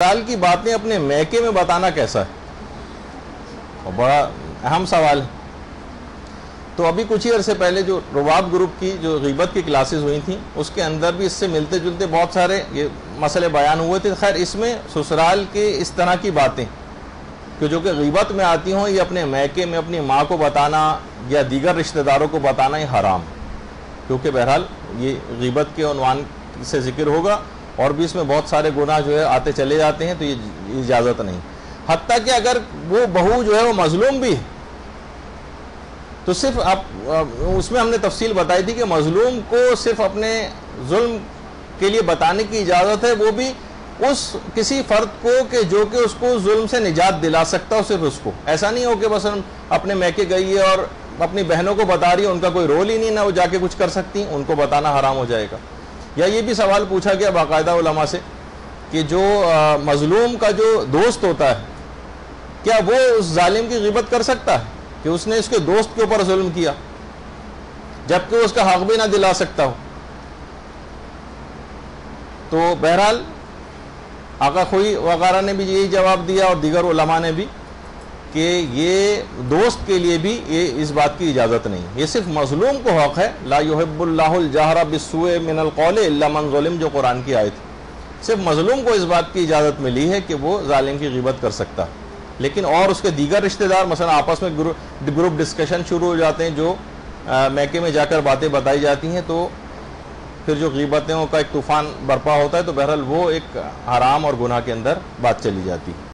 سال کی باتیں اپنے میکے میں بتانا کیسا ہے؟ اور بڑا اہم سوال ہے۔ تو ابھی کچھ ہی عرصے پہلے جو رباب گروپ کی جو غیبت کی کلاسز ہوئی تھیں اس کے اندر بھی اس سے ملتے جلتے بہت سارے یہ مسئلے بیان ہوئے تھے۔ خیر اس میں سسرال کے اس طرح کی باتیں کہ جو کہ غیبت میں آتی ہوں، یہ اپنے میکے میں اپنی ماں کو بتانا یا دیگر رشتہ داروں کو بتانا یہ حرام ہے، کیونکہ بہرحال یہ غیبت کے عنوان سے ذکر ہوگا اور بھی اس میں بہت سارے گناہ جو ہے آتے چلے جاتے ہیں، تو یہ اجازت نہیں۔ حتیٰ کہ اگر وہ بہو جو ہے وہ مظلوم بھی ہے تو صرف اس میں ہم نے تفصیل بتائی تھی کہ مظلوم کو صرف اپنے ظلم کے لیے بتانے کی اجازت ہے، وہ بھی اس کسی فرد کو کہ جو کہ اس کو ظلم سے نجات دلا سکتا ہو، صرف اس کو۔ ایسا نہیں ہو کہ بس اپنے میکے گئی ہے اور اپنی بہنوں کو بتا رہی ہے، ان کا کوئی رول ہی نہیں، نہ وہ جا کے کچھ کر سکتی، ان کو بتانا حرام ہو جائے گا۔ یا یہ بھی سوال پوچھا گیا باقاعدہ علماء سے کہ جو مظلوم کا جو دوست ہوتا ہے کیا وہ اس ظالم کی غیبت کر سکتا ہے کہ اس نے اس کے دوست کے اوپر ظلم کیا جبکہ اس کا حق بھی نہ دلا سکتا ہو؟ تو بہرحال آقا خوئی وغیرہ نے بھی یہی جواب دیا اور دیگر علماء نے بھی کہ یہ دوست کے لیے بھی یہ اس بات کی اجازت نہیں، یہ صرف مظلوم کو حق ہے۔ لا يحب اللہ الجہر بالسوء من القول الا من ظلم، جو قرآن کی آیت ہے، صرف مظلوم کو اس بات کی اجازت ملی ہے کہ وہ ظالم کی غیبت کر سکتا، لیکن اور اس کے دیگر رشتہ دار مثلا آپس میں گروپ ڈسکشن شروع ہو جاتے ہیں، جو میکے میں جا کر باتیں بتائی جاتی ہیں، تو پھر جو غیبتوں کا ایک طوفان برپا ہوتا ہے، تو بہرحال وہ ایک حرام اور گناہ کے اندر بات چلی جاتی ہے۔